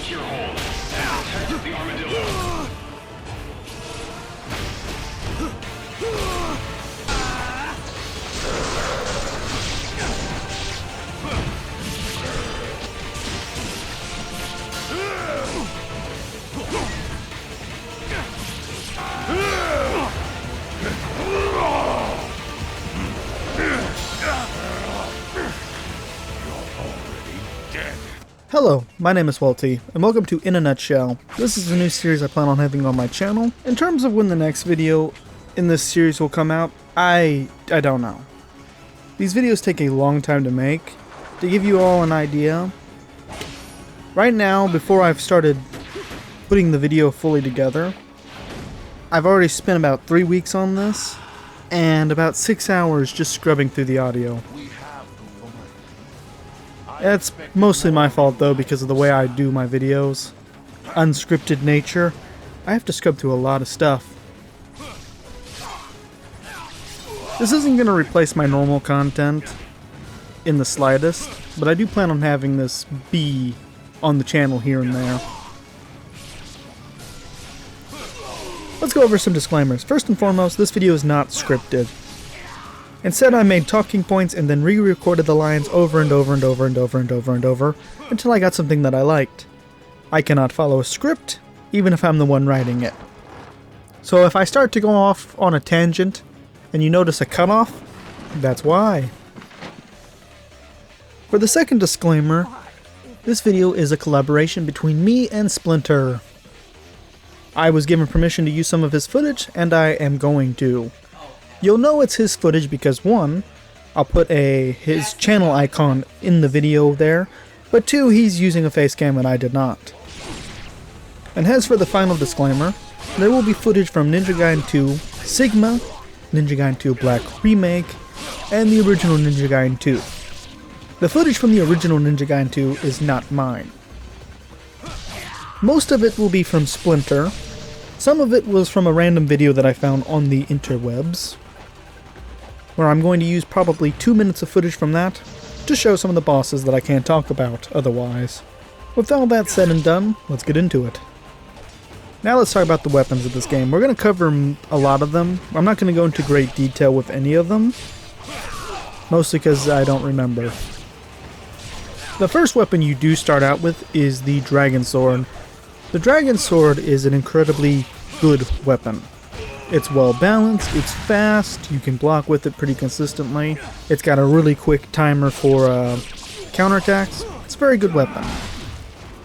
your hold and protect the armadillo. Hello, my name is Walty, and welcome to In a Nutshell. This is a new series I plan on having on my channel. In terms of when the next video in this series will come out, I don't know. These videos take a long time to make. To give you all an idea, right now, before I've started putting the video fully together, I've already spent about 3 weeks on this, and about 6 hours just scrubbing through the audio. It's mostly my fault though, because of the way I do my videos. Unscripted nature. I have to scrub through a lot of stuff. This isn't going to replace my normal content in the slightest, but I do plan on having this be on the channel here and there. Let's go over some disclaimers. First and foremost, this video is not scripted. Instead, I made talking points and then re-recorded the lines over and over and over and over and over and over until I got something that I liked. I cannot follow a script, even if I'm the one writing it. So if I start to go off on a tangent and you notice a cutoff, that's why. For the second disclaimer, this video is a collaboration between me and Splinter. I was given permission to use some of his footage, and I am going to. You'll know it's his footage because 1, I'll put his channel icon in the video there, but 2, he's using a face cam and I did not. And as for the final disclaimer, there will be footage from Ninja Gaiden 2 Sigma, Ninja Gaiden 2 Black Remake, and the original Ninja Gaiden 2. The footage from the original Ninja Gaiden 2 is not mine. Most of it will be from Splinter. Some of it was from a random video that I found on the interwebs, where I'm going to use probably 2 minutes of footage from that to show some of the bosses that I can't talk about otherwise. With all that said and done, let's get into it. Now let's talk about the weapons of this game. We're going to cover a lot of them. I'm not going to go into great detail with any of them, mostly because I don't remember. The first weapon you do start out with is the Dragon Sword. The Dragon Sword is an incredibly good weapon. It's well balanced, it's fast, you can block with it pretty consistently. It's got a really quick timer for counterattacks. It's a very good weapon.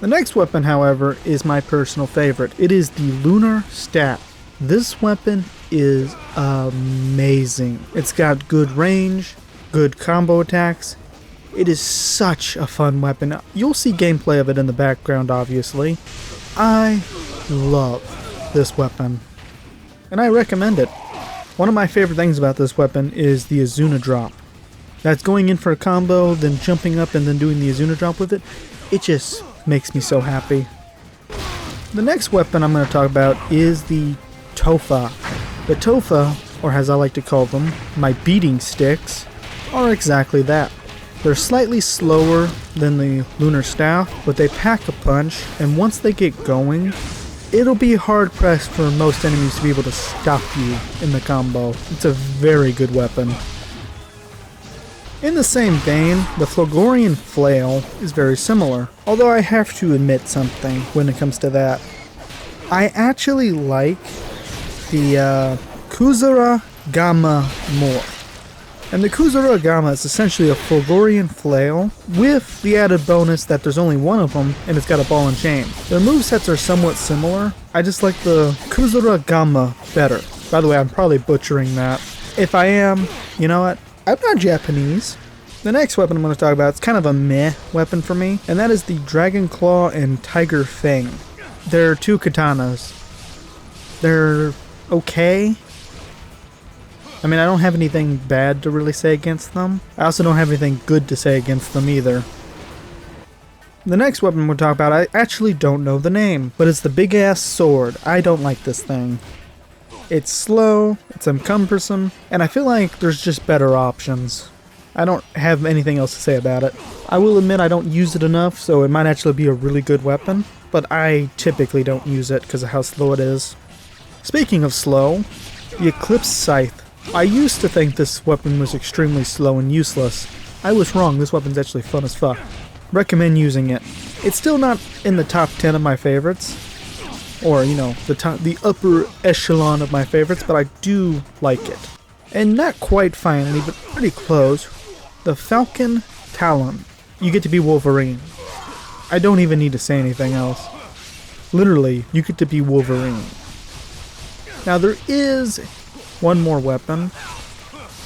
The next weapon, however, is my personal favorite. It is the Lunar Staff. This weapon is amazing. It's got good range, good combo attacks. It is such a fun weapon. You'll see gameplay of it in the background, obviously. I love this weapon, and I recommend it. One of my favorite things about this weapon is the Azuna drop. That's going in for a combo, then jumping up and then doing the Azuna drop with it. It just makes me so happy. The next weapon I'm going to talk about is the Tofa. The Tofa, or as I like to call them, my beating sticks, are exactly that. They're slightly slower than the Lunar Staff, but they pack a punch, and once they get going, it'll be hard-pressed for most enemies to be able to stop you in the combo. It's a very good weapon. In the same vein, the Flogorian Flail is very similar, although I have to admit something when it comes to that. I actually like the Kuzura Gamma more. And the Kuzura Gamma is essentially a Flogorian Flail, with the added bonus that there's only one of them, and it's got a ball and chain. Their movesets are somewhat similar. I just like the Kuzura Gamma better. By the way, I'm probably butchering that. If I am, you know what? I'm not Japanese. The next weapon I'm going to talk about is kind of a meh weapon for me, and that is the Dragon Claw and Tiger Fang. They're 2 katanas. They're okay. I mean, I don't have anything bad to really say against them. I also don't have anything good to say against them either. The next weapon we'll talk about, I actually don't know the name, but it's the big ass sword. I don't like this thing. It's slow, it's cumbersome, and I feel like there's just better options. I don't have anything else to say about it. I will admit I don't use it enough, so it might actually be a really good weapon, but I typically don't use it because of how slow it is. Speaking of slow, the Eclipse Scythe. I used to think this weapon was extremely slow and useless. I was wrong, this weapon's actually fun as fuck. Recommend using it. It's still not in the top 10 of my favorites, or, you know, the upper echelon of my favorites, but I do like it. And not quite finally, but pretty close, the Falcon Talon. You get to be Wolverine. I don't even need to say anything else. Literally, you get to be Wolverine. Now there is one more weapon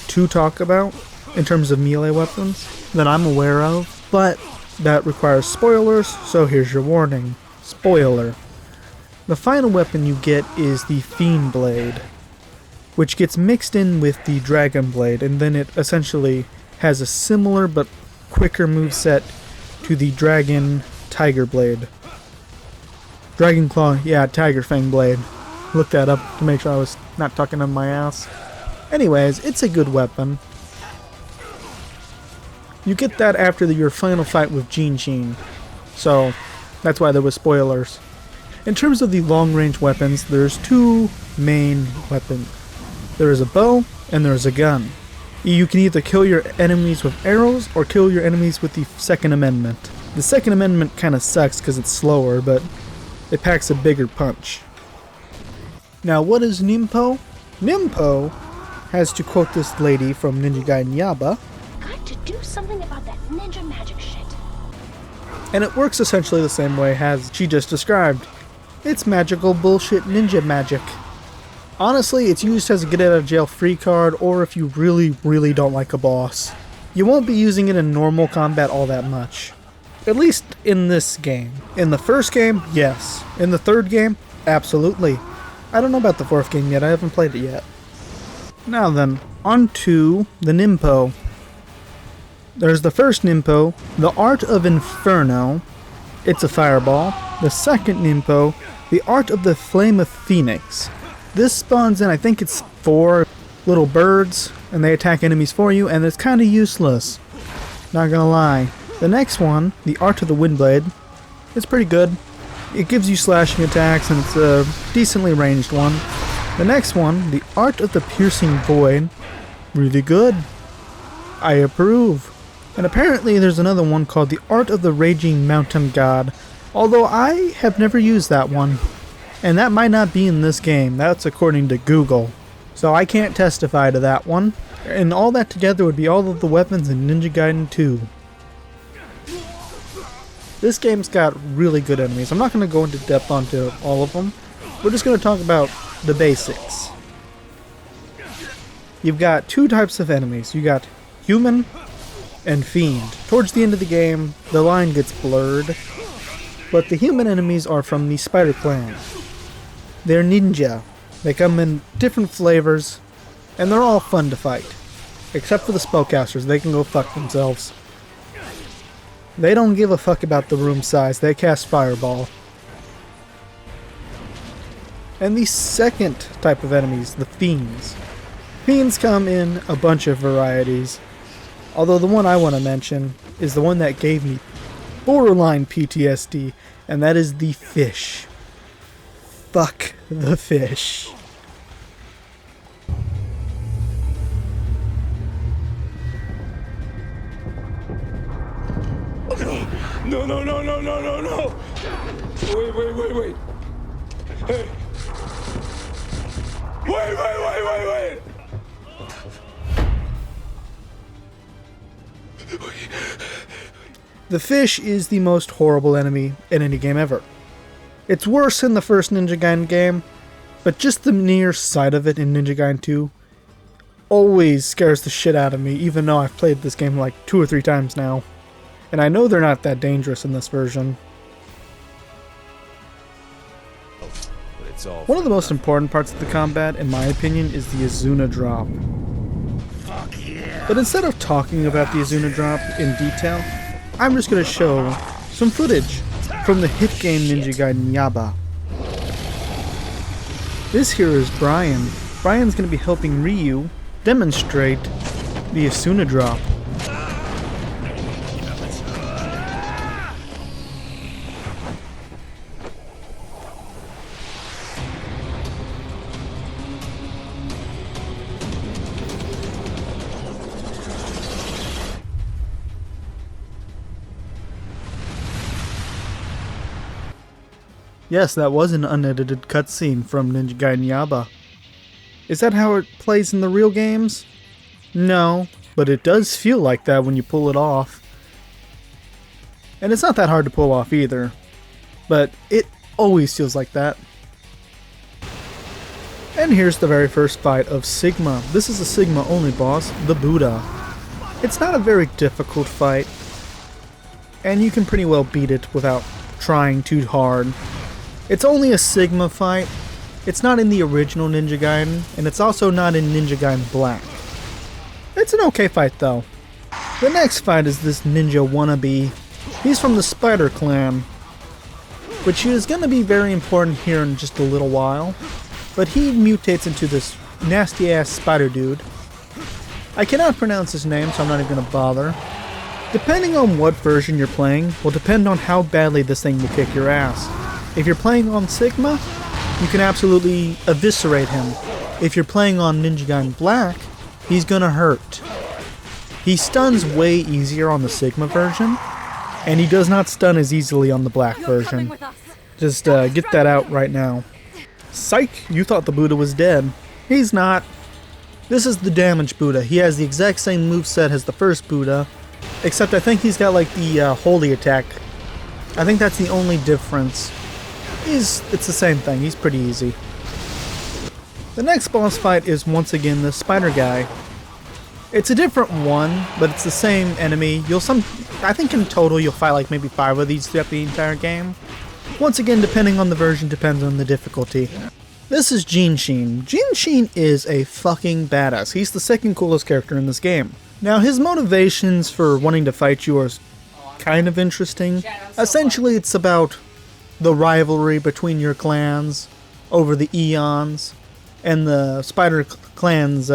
to talk about in terms of melee weapons that I'm aware of, but that requires spoilers, so here's your warning. Spoiler. The final weapon you get is the Fiend Blade, which gets mixed in with the Dragon Blade, and then it essentially has a similar but quicker moveset to the Dragon Tiger Blade. Dragon Claw, yeah, Tiger Fang Blade. Looked that up to make sure I was not talking on my ass. Anyways, it's a good weapon. You get that after your final fight with Gene Sheen, so that's why there was spoilers. In terms of the long-range weapons, there's two main weapons. There is a bow, and there is a gun. You can either kill your enemies with arrows, or kill your enemies with the Second Amendment. The Second Amendment kinda sucks because it's slower, but it packs a bigger punch. Now what is Nimpo? Nimpo has, to quote this lady from Ninja Gaiden Yaba, got to do something about that ninja magic shit. and it works essentially the same way as she just described. It's magical bullshit ninja magic. Honestly, it's used as a get out of jail free card, or if you really don't like a boss. You won't be using it in normal combat all that much. At least in this game. In the first game, yes. In the third game, absolutely. I don't know about the fourth game yet, I haven't played it yet. Now then, on to the Nimpo. There's the first Nimpo, the Art of Inferno. It's a fireball. The second Nimpo, the Art of the Flame of Phoenix. This spawns in, I think it's 4 little birds, and they attack enemies for you, and it's kinda useless. Not gonna lie. The next one, the Art of the Windblade, it's pretty good. It gives you slashing attacks, and it's a decently ranged one. The next one, the Art of the Piercing Void, really good. I approve. And apparently there's another one called the Art of the Raging Mountain God, although I have never used that one. And that might not be in this game, that's according to Google. So I can't testify to that one. And all that together would be all of the weapons in Ninja Gaiden 2. This game's got really good enemies. I'm not going to go into depth onto all of them. We're just going to talk about the basics. You've got 2 types of enemies. You got human and fiend. Towards the end of the game, the line gets blurred. But the human enemies are from the Spider Clan. They're ninja. They come in different flavors, and they're all fun to fight. Except for the spellcasters, they can go fuck themselves. They don't give a fuck about the room size, they cast Fireball. And the second type of enemies, the Fiends. Fiends come in a bunch of varieties, although the one I want to mention is the one that gave me borderline PTSD, and that is the Fish. Fuck the Fish. No, no, no, no, no, no, no! Wait. Hey! Wait! The Fish is the most horrible enemy in any game ever. It's worse in the first Ninja Gaiden game, but just the near sight of it in Ninja Gaiden 2 always scares the shit out of me, even though I've played this game like 2 or 3 times now. And I know they're not that dangerous in this version. One of the most important parts of the combat, in my opinion, is the Azuna drop. But instead of talking about the Azuna drop in detail, I'm just going to show some footage from the hit game Ninja Gaiden Yaba. This here is Brian. Brian's going to be helping Ryu demonstrate the Azuna drop. Yes, that was an unedited cutscene from Ninja Gaiden Yaba. Is that how it plays in the real games? No, but it does feel like that when you pull it off. And it's not that hard to pull off either, but it always feels like that. And here's the very first fight of Sigma. This is a Sigma only boss, the Buddha. It's not a very difficult fight, and you can pretty well beat it without trying too hard. It's only a Sigma fight. It's not in the original Ninja Gaiden, and it's also not in Ninja Gaiden Black. It's an okay fight though. The next fight is this ninja wannabe. He's from the Spider Clan, which is going to be very important here in just a little while. But he mutates into this nasty ass spider dude. I cannot pronounce his name, so I'm not even going to bother. Depending on what version you're playing will depend on how badly this thing will kick your ass. If you're playing on Sigma, you can absolutely eviscerate him. If you're playing on Ninja Gaiden Black, he's gonna hurt. He stuns way easier on the Sigma version, and he does not stun as easily on the Black version. Just get that out right now. Psych, you thought the Buddha was dead. He's not. This is the damage Buddha. He has the exact same moveset as the first Buddha, except I think he's got like the holy attack. I think that's the only difference. It's the same thing. He's pretty easy. The next boss fight is once again the spider guy. It's a different one, but it's the same enemy. I think in total you'll fight like maybe 5 of these throughout the entire game. Once again, depending on the version, depends on the difficulty. This is Jinshin. Jinshin is a fucking badass. He's the second coolest character in this game. Now, his motivations for wanting to fight you are kind of interesting. Essentially, it's about the rivalry between your clans over the eons, and the Spider Clan's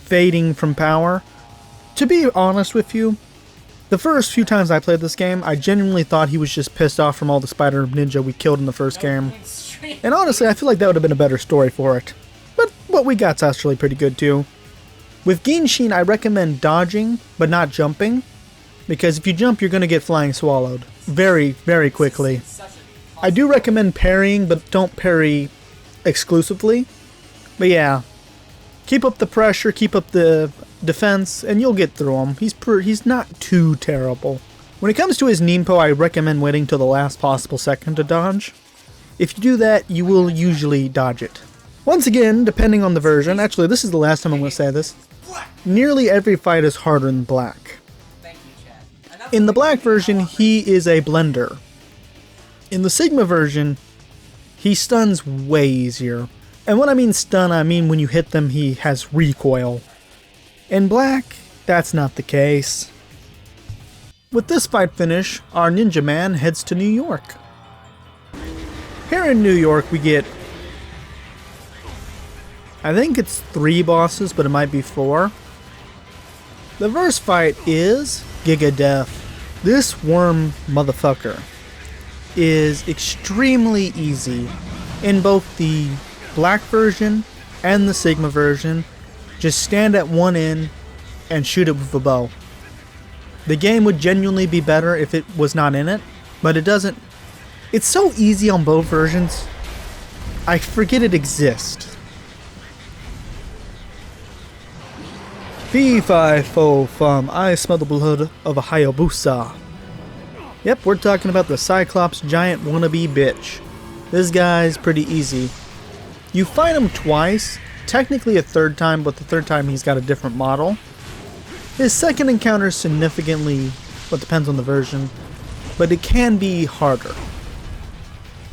fading from power. To be honest with you, the first few times I played this game, I genuinely thought he was just pissed off from all the Spider Ninja we killed in the first game. And honestly, I feel like that would have been a better story for it. But what we got's actually pretty good too. With Genshin, I recommend dodging, but not jumping, because if you jump, you're going to get flying swallowed very, very quickly. I do recommend parrying, but don't parry exclusively. But yeah, keep up the pressure, keep up the defense, and you'll get through him. He's not too terrible. When it comes to his Ninpo, I recommend waiting till the last possible second to dodge. If you do that, you will usually dodge it. Once again, depending on the version, actually this is the last time I'm going to say this, nearly every fight is harder than Black. In the Black version, he is a blender. In the Sigma version, he stuns way easier. And when I mean stun, I mean when you hit them, he has recoil. In Black, that's not the case. With this fight finish, our ninja man heads to New York. Here in New York, we get, I think it's 3 bosses, but it might be 4. The first fight is Giga Death. This worm motherfucker is extremely easy in both the Black version and the Sigma version. Just stand at one end and shoot it with a bow. The game would genuinely be better if it was not in it, but it doesn't. It's so easy on both versions, I forget it exists. Fee fi fo fum, I smell the blood of a Hayabusa. Yep, we're talking about the Cyclops giant wannabe bitch. This guy's pretty easy. You fight him twice, technically a third time, but the third time he's got a different model. His second encounter is significantly, well, it depends on the version, but it can be harder.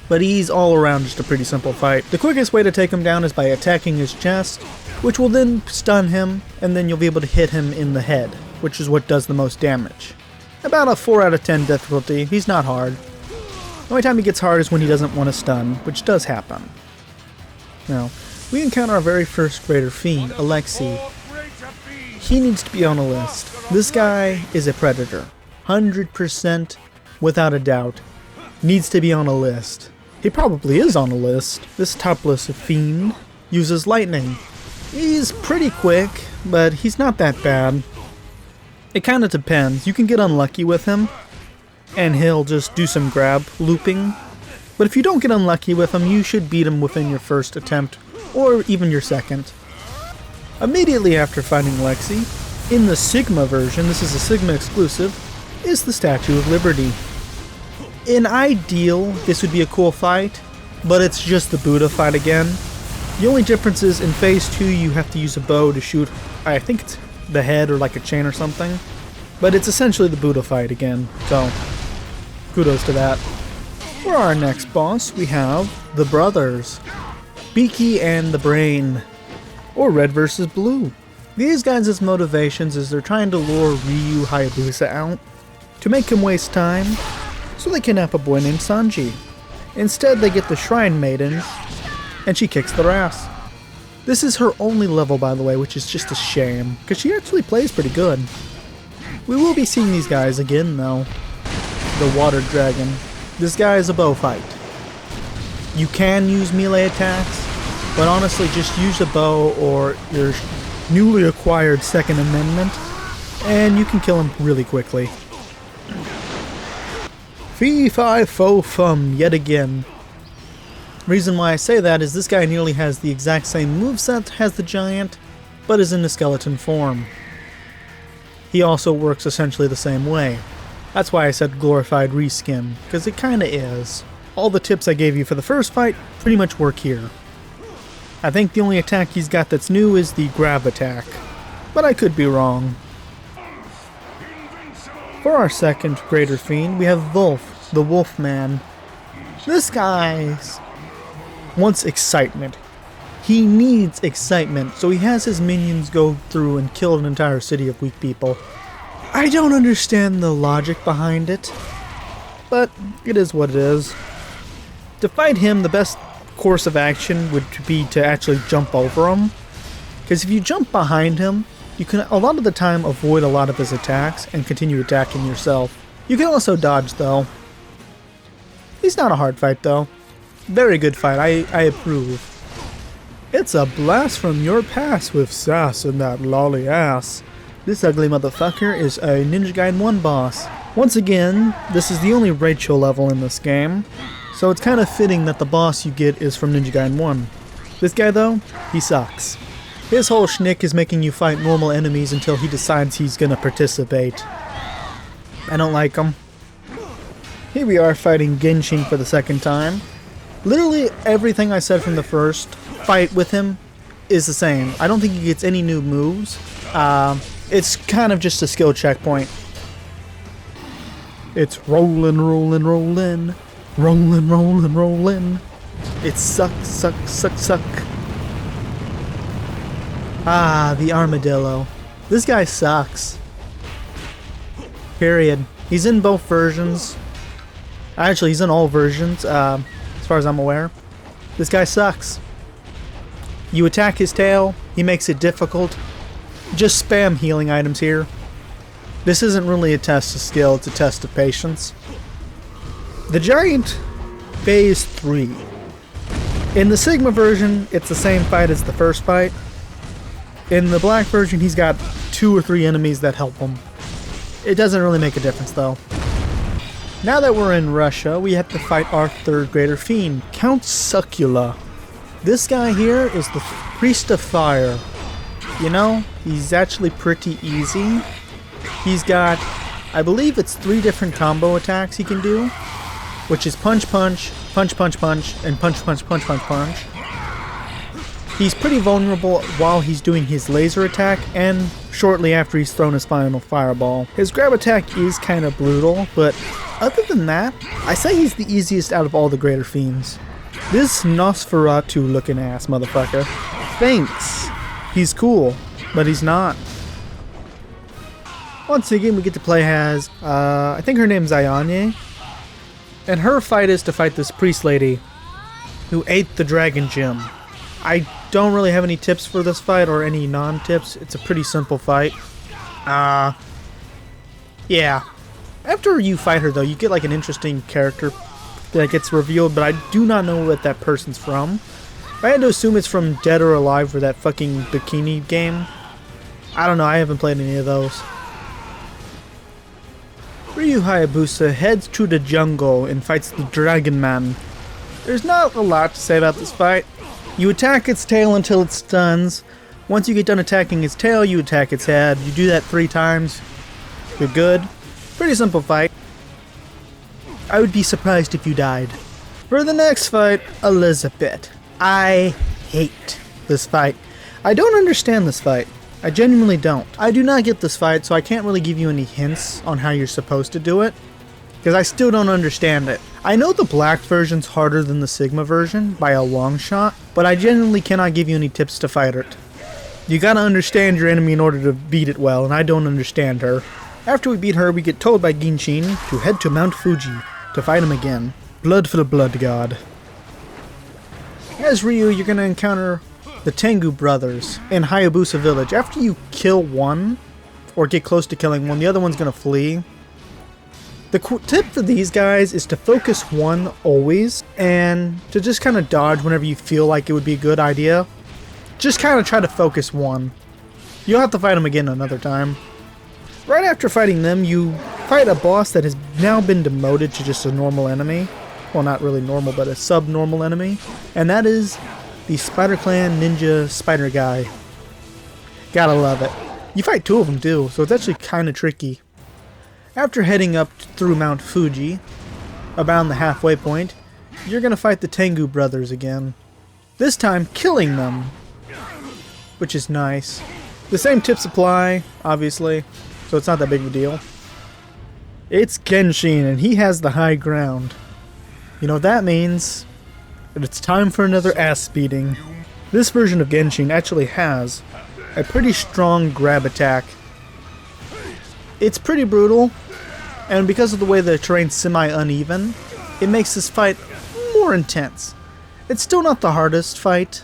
But he's all around just a pretty simple fight. The quickest way to take him down is by attacking his chest, which will then stun him, and then you'll be able to hit him in the head, which is what does the most damage. About a 4 out of 10 difficulty. He's not hard. The only time he gets hard is when he doesn't want to stun, which does happen. Now, we encounter our very first greater fiend, Alexei. He needs to be on a list. This guy is a predator. 100%, without a doubt, needs to be on a list. He probably is on a list. This topless fiend uses lightning. He's pretty quick, but he's not that bad. It kind of depends. You can get unlucky with him, and he'll just do some grab looping, But if you don't get unlucky with him, you should beat him within your first attempt, or even your second. Immediately after fighting Lexi, in the Sigma version, this is a Sigma exclusive, is the Statue of Liberty. In ideal, this would be a cool fight, but it's just the Buddha fight again. The only difference is in Phase 2 you have to use a bow to shoot, I think it's the head or like a chain or something. But it's essentially the Buddha fight again, so kudos to that. For our next boss, we have the brothers, Beaky and the Brain, or Red versus Blue. These guys' motivations is they're trying to lure Ryu Hayabusa out to make him waste time, so they kidnap a boy named Sanji. Instead, they get the Shrine Maiden, and she kicks their ass. This is her only level, by the way, which is just a shame, because she actually plays pretty good. We will be seeing these guys again, though. The Water Dragon. This guy is a bow fight. You can use melee attacks, but honestly, just use a bow or your newly acquired Second Amendment, and you can kill him really quickly. Fee fi fo fum yet again. Reason why I say that is this guy nearly has the exact same moveset as the giant, but is in a skeleton form. He also works essentially the same way. That's why I said glorified reskin, because it kinda is. All the tips I gave you for the first fight pretty much work here. I think the only attack he's got that's new is the grab attack, but I could be wrong. For our second greater fiend, we have Wolf, the Wolfman. This guy wants excitement. He needs excitement, so he has his minions go through and kill an entire city of weak people. I don't understand the logic behind it, but it is what it is. To fight him, the best course of action would be to actually jump over him, because if you jump behind him, you can a lot of the time avoid a lot of his attacks and continue attacking yourself. You can also dodge though. He's not a hard fight though. Very good fight, I approve. It's a blast from your past with sass and that lolly ass. This ugly motherfucker is a Ninja Gaiden 1 boss. Once again, this is the only Rachel level in this game, so it's kind of fitting that the boss you get is from Ninja Gaiden 1. This guy though, he sucks. His whole shtick is making you fight normal enemies until he decides he's gonna participate. I don't like him. Here we are fighting Genshin for the second time. Literally everything I said from the first fight with him is the same. I don't think he gets any new moves. It's kind of just a skill checkpoint. It's rollin', rollin', rollin', rollin', rollin', rollin'. It's suck, suck, suck, suck. Ah, the armadillo. This guy sucks. Period. He's in both versions. Actually, he's in all versions, as far as I'm aware. This guy sucks. You attack his tail, he makes it difficult. Just spam healing items here. This isn't really a test of skill, it's a test of patience. The giant, Phase 3. In the Sigma version, it's the same fight as the first fight. In the black version, he's got 2 or 3 enemies that help him. It doesn't really make a difference though. Now that we're in Russia, we have to fight our third greater fiend, Count Succula. This guy here is the Priest of Fire. You know, he's actually pretty easy. He's got, I believe it's 3 different combo attacks he can do, which is punch punch, punch punch punch, and punch punch punch punch punch. He's pretty vulnerable while he's doing his laser attack and shortly after he's thrown his final fireball. His grab attack is kind of brutal, but other than that, I say he's the easiest out of all the greater fiends. This Nosferatu looking ass motherfucker thinks he's cool, but he's not. Once again, we get to play as, I think her name's Ayane, and her fight is to fight this priest lady who ate the dragon gem. I don't really have any tips for this fight or any non-tips. It's a pretty simple fight. Yeah. After you fight her though, you get like an interesting character that gets revealed, but I do not know what that person's from. I had to assume it's from Dead or Alive or that fucking bikini game. I don't know, I haven't played any of those. Ryu Hayabusa heads to the jungle and fights the Dragon Man. There's not a lot to say about this fight. You attack its tail until it stuns. Once you get done attacking its tail, you attack its head. You do that 3 times. You're good. Pretty simple fight. I would be surprised if you died. For the next fight, Elizabeth. I hate this fight. I don't understand this fight. I genuinely don't. I do not get this fight, so I can't really give you any hints on how you're supposed to do it, because I still don't understand it. I know the black version's harder than the Sigma version by a long shot, but I genuinely cannot give you any tips to fight it. You gotta understand your enemy in order to beat it well, and I don't understand her. After we beat her, we get told by Genshin to head to Mount Fuji to fight him again. Blood for the blood god. As Ryu, you're gonna encounter the Tengu brothers in Hayabusa village. After you kill one, or get close to killing one, the other one's gonna flee. The tip for these guys is to focus one always, and to just kind of dodge whenever you feel like it would be a good idea. Just kind of try to focus one. You'll have to fight them again another time. Right after fighting them, you fight a boss that has now been demoted to just a normal enemy. Well, not really normal, but a sub-normal enemy. And that is the Spider Clan Ninja Spider Guy. Gotta love it. You fight 2 of them too, so it's actually kind of tricky. After heading up through Mount Fuji, around the halfway point, you're gonna fight the Tengu brothers again. This time, killing them, which is nice. The same tips apply, obviously, so it's not that big of a deal. It's Genshin, and he has the high ground. You know what that means? That it's time for another ass beating. This version of Genshin actually has a pretty strong grab attack. It's pretty brutal, and because of the way the terrain's semi-uneven, it makes this fight more intense. It's still not the hardest fight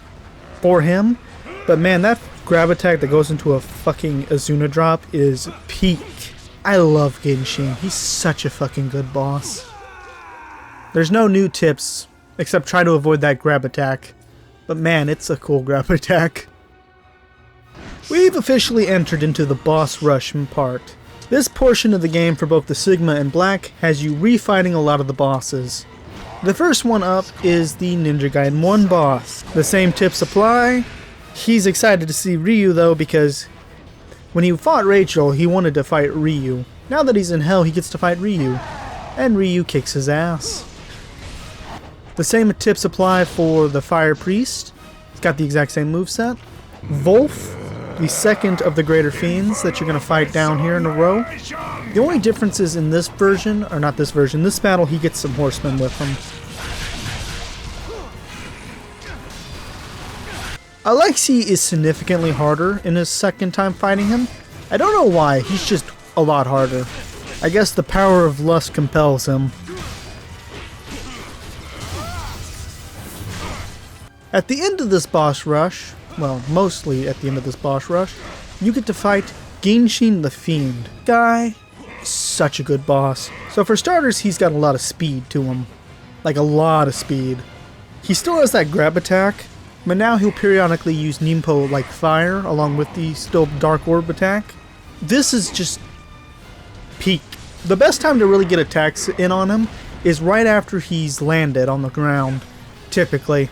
for him, but man, that grab attack that goes into a fucking Azuna drop is peak. I love Genshin. He's such a fucking good boss. There's no new tips, except try to avoid that grab attack. But man, it's a cool grab attack. We've officially entered into the boss rush part. This portion of the game for both the Sigma and Black has you refighting a lot of the bosses. The first one up is the Ninja Gaiden 1 boss. The same tips apply. He's excited to see Ryu though, because when he fought Rachel, he wanted to fight Ryu. Now that he's in hell, he gets to fight Ryu. And Ryu kicks his ass. The same tips apply for the Fire Priest. He's got the exact same moveset. Wolf, the second of the Greater Fiends that you're going to fight down here in a row. The only differences in this version, or not this version, this battle he gets some horsemen with him. Alexei is significantly harder in his second time fighting him. I don't know why, he's just a lot harder. I guess the power of lust compels him. At the end of this boss rush, well, mostly at the end of this boss rush, you get to fight Genshin the Fiend. Guy, such a good boss. So for starters, he's got a lot of speed to him. Like a lot of speed. He still has that grab attack, but now he'll periodically use Nimpo like fire along with the still Dark Orb attack. This is just peak. The best time to really get attacks in on him is right after he's landed on the ground, typically.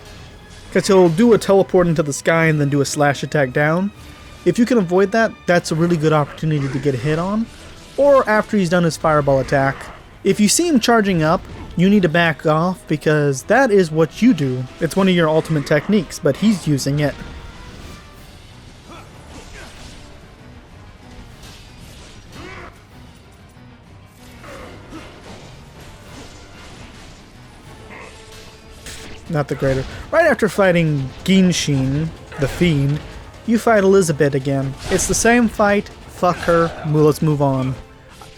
Because he'll do a teleport into the sky and then do a slash attack down. If you can avoid that, that's a really good opportunity to get a hit on. Or after he's done his fireball attack. If you see him charging up, you need to back off because that is what you do. It's one of your ultimate techniques, but he's using it. Not the greater. Right after fighting Genshin, the Fiend, you fight Elizabeth again. It's the same fight, fuck her, well, let's move on.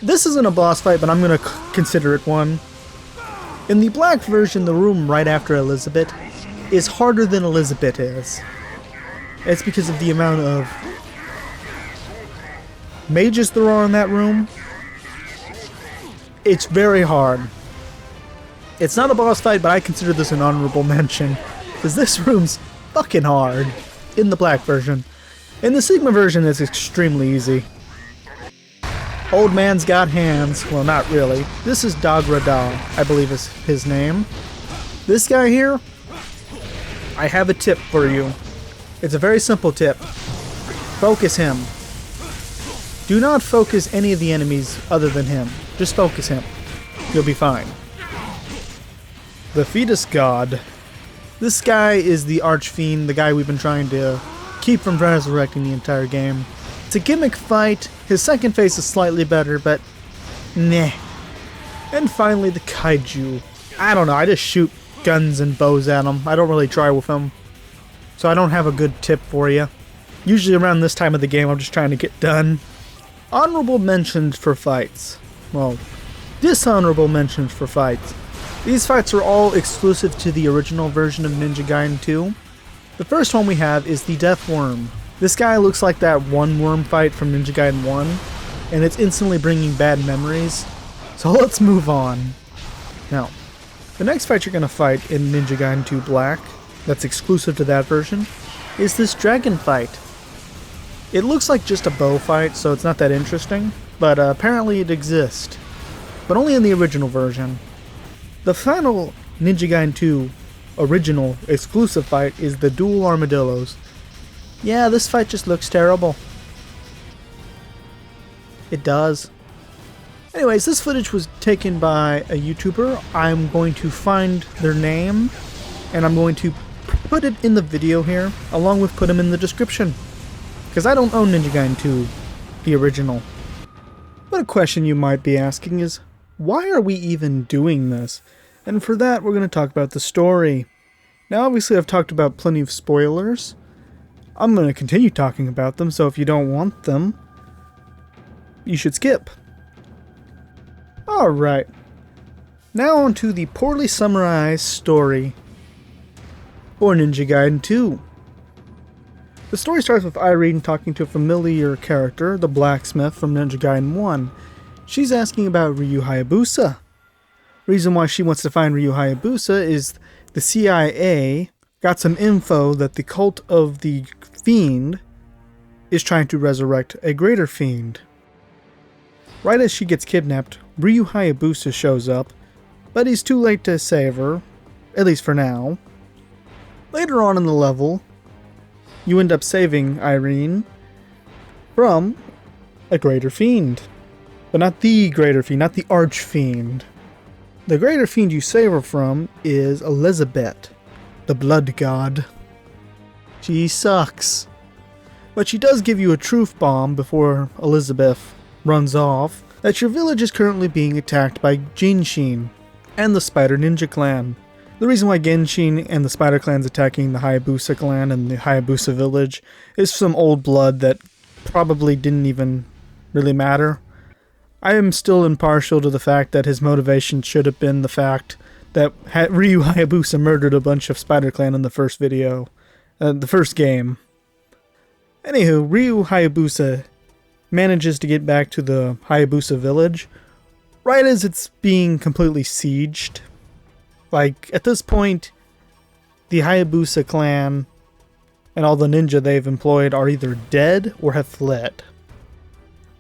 This isn't a boss fight, but I'm gonna consider it one. In the Black version, the room right after Elizabeth is harder than Elizabeth is. It's because of the amount of mages there are in that room. It's very hard. It's not a boss fight, but I consider this an honorable mention, because this room's fucking hard in the Black version. In the Sigma version, it's extremely easy. Old man's got hands. Well, not really. This is Dagrada, I believe is his name. This guy here, I have a tip for you. It's a very simple tip. Focus him. Do not focus any of the enemies other than him. Just focus him. You'll be fine. The Fetus God. This guy is the Archfiend, the guy we've been trying to keep from resurrecting the entire game. It's a gimmick fight. His second phase is slightly better, but meh. And finally the Kaiju. I don't know, I just shoot guns and bows at him. I don't really try with him. So I don't have a good tip for you. Usually around this time of the game I'm just trying to get done. Honorable mentions for fights. Well, dishonorable mentions for fights. These fights are all exclusive to the original version of Ninja Gaiden 2. The first one we have is the Death Worm. This guy looks like that one worm fight from Ninja Gaiden 1, and it's instantly bringing bad memories. So let's move on. Now, the next fight you're going to fight in Ninja Gaiden 2 Black, that's exclusive to that version, is this dragon fight. It looks like just a bow fight, so it's not that interesting, but apparently it exists. But only in the original version. The final Ninja Gaiden 2 original exclusive fight is the Dual Armadillos. Yeah, this fight just looks terrible. It does. Anyways, this footage was taken by a YouTuber. I'm going to find their name, and I'm going to put it in the video here, along with put them in the description. Because I don't own Ninja Gaiden 2, the original. But a question you might be asking is, why are we even doing this? And for that, we're going to talk about the story. Now, obviously, I've talked about plenty of spoilers. I'm going to continue talking about them, so if you don't want them, you should skip. Alright. Now on to the poorly summarized story for Ninja Gaiden 2. The story starts with Irene talking to a familiar character, the blacksmith from Ninja Gaiden 1. She's asking about Ryu Hayabusa. Reason why she wants to find Ryu Hayabusa is the CIA got some info that the cult of the Fiend is trying to resurrect a greater fiend. Right as she gets kidnapped, Ryu Hayabusa shows up, but he's too late to save her, at least for now. Later on in the level, you end up saving Irene from a greater fiend. But not the greater fiend, not the Archfiend. The greater fiend you save her from is Elizabeth, the Blood God. She sucks. But she does give you a truth bomb before Elizabeth runs off, that your village is currently being attacked by Genshin and the Spider Ninja Clan. The reason why Genshin and the Spider Clan's attacking the Hayabusa clan and the Hayabusa village is some old blood that probably didn't even really matter. I am still impartial to the fact that his motivation should have been the fact that Ryu Hayabusa murdered a bunch of Spider Clan in the first video, the first game. Anywho, Ryu Hayabusa manages to get back to the Hayabusa village right as it's being completely sieged. Like, at this point, the Hayabusa clan and all the ninja they've employed are either dead or have fled.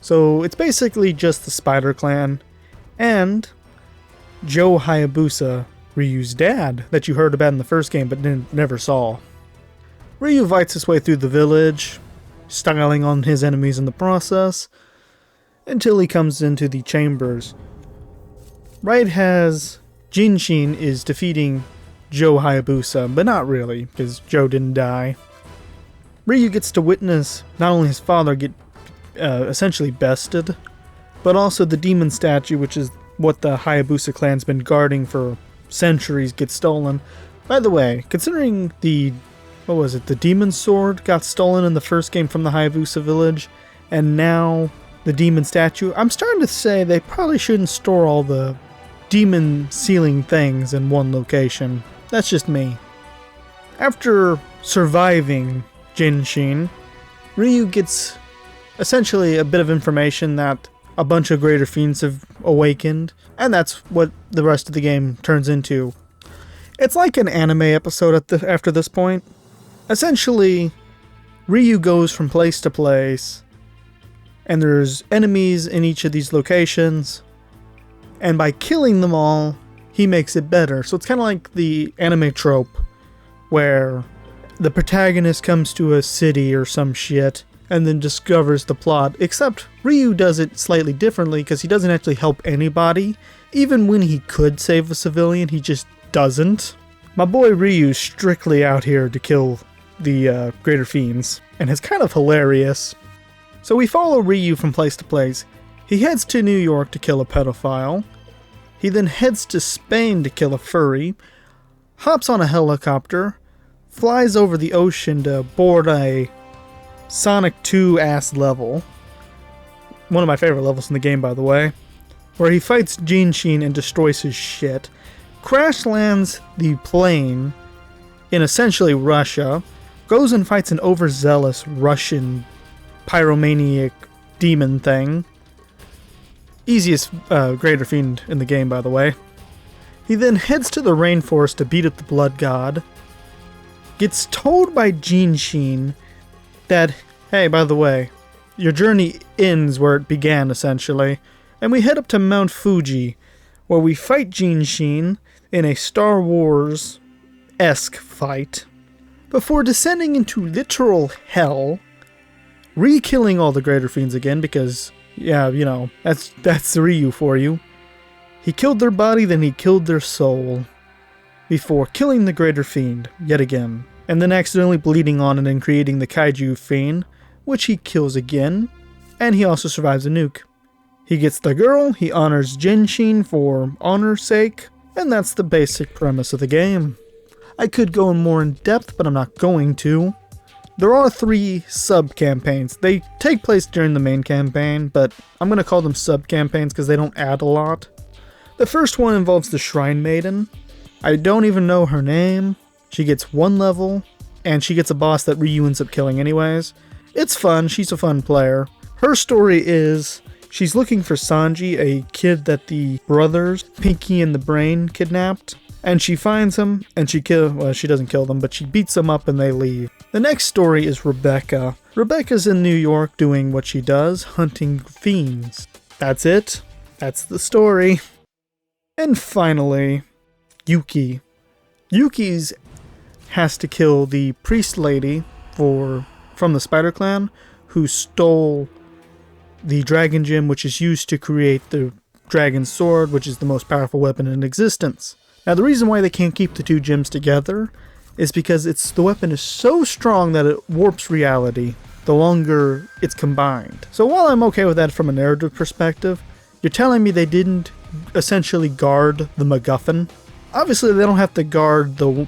So it's basically just the Spider Clan and Joe Hayabusa, Ryu's dad, that you heard about in the first game but never saw. Ryu fights his way through the village, styling on his enemies in the process, until he comes into the chambers. Right as Genshin is defeating Joe Hayabusa, but not really, because Joe didn't die. Ryu gets to witness not only his father get essentially bested, but also the demon statue, which is what the Hayabusa clan's been guarding for centuries, gets stolen. By the way, considering the demon sword got stolen in the first game from the Hayabusa village, and now the demon statue, I'm starting to say they probably shouldn't store all the demon sealing things in one location. That's just me. After surviving Genshin, Ryu gets essentially a bit of information that a bunch of greater fiends have awakened, and that's what the rest of the game turns into. It's like an anime episode after this point. Essentially, Ryu goes from place to place, and there's enemies in each of these locations, and by killing them all, he makes it better. So it's kind of like the anime trope where the protagonist comes to a city or some shit and then discovers the plot, except Ryu does it slightly differently because he doesn't actually help anybody. Even when he could save a civilian, he just doesn't. My boy Ryu's strictly out here to kill the Greater Fiends, and it's kind of hilarious. So we follow Ryu from place to place. He heads to New York to kill a pedophile. He then heads to Spain to kill a furry, hops on a helicopter, flies over the ocean to board a Sonic 2-ass level. One of my favorite levels in the game, by the way. Where he fights Genshin and destroys his shit. Crash lands the plane in essentially Russia. Goes and fights an overzealous Russian pyromaniac demon thing. Easiest Greater Fiend in the game, by the way. He then heads to the rainforest to beat up the Blood God. Gets told by Genshin that, hey, by the way, your journey ends where it began, essentially. And we head up to Mount Fuji, where we fight Genshin in a Star Wars-esque fight, before descending into literal hell, re-killing all the Greater Fiends again, because, yeah, you know, that's Ryu for you. He killed their body, then he killed their soul, before killing the Greater Fiend, yet again, and then accidentally bleeding on it and creating the Kaiju Fiend, which he kills again, and he also survives a nuke. He gets the girl, he honors Genshin for honor's sake, and that's the basic premise of the game. I could go in more in depth, but I'm not going to. There are 3 sub-campaigns. They take place during the main campaign, but I'm going to call them sub-campaigns because they don't add a lot. The first one involves the Shrine Maiden. I don't even know her name. She gets 1 level, and she gets a boss that Ryu ends up killing anyways. It's fun, she's a fun player. Her story is, she's looking for Sanji, a kid that the brothers, Pinky and the Brain, kidnapped. And she finds him, and she doesn't kill them, but she beats them up and they leave. The next story is Rebecca. Rebecca's in New York doing what she does, hunting fiends. That's it. That's the story. And finally, Yuki. Yuki's has to kill the priest lady from the Spider Clan, who stole the Dragon Gem, which is used to create the Dragon Sword, which is the most powerful weapon in existence. Now, the reason why they can't keep the 2 gems together is because the weapon is so strong that it warps reality the longer it's combined. So while I'm okay with that from a narrative perspective, you're telling me they didn't essentially guard the MacGuffin? Obviously, they don't have to guard the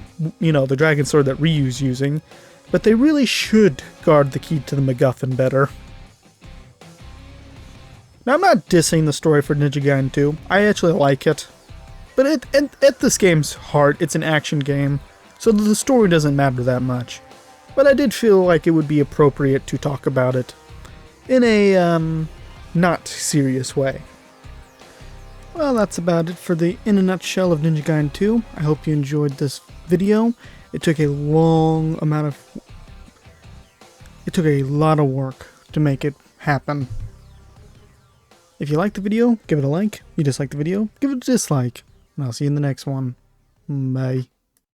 Dragon Sword that Ryu's using, but they really should guard the key to the MacGuffin better. Now, I'm not dissing the story for Ninja Gaiden 2. I actually like it. But at this game's heart, it's an action game, so the story doesn't matter that much. But I did feel like it would be appropriate to talk about it in a not serious way. Well, that's about it for the in a nutshell of Ninja Gaiden 2. I hope you enjoyed this video. It took a lot of work to make it happen. If you liked the video, give it a like. You dislike the video, give it a dislike. And I'll see you in the next one. Bye.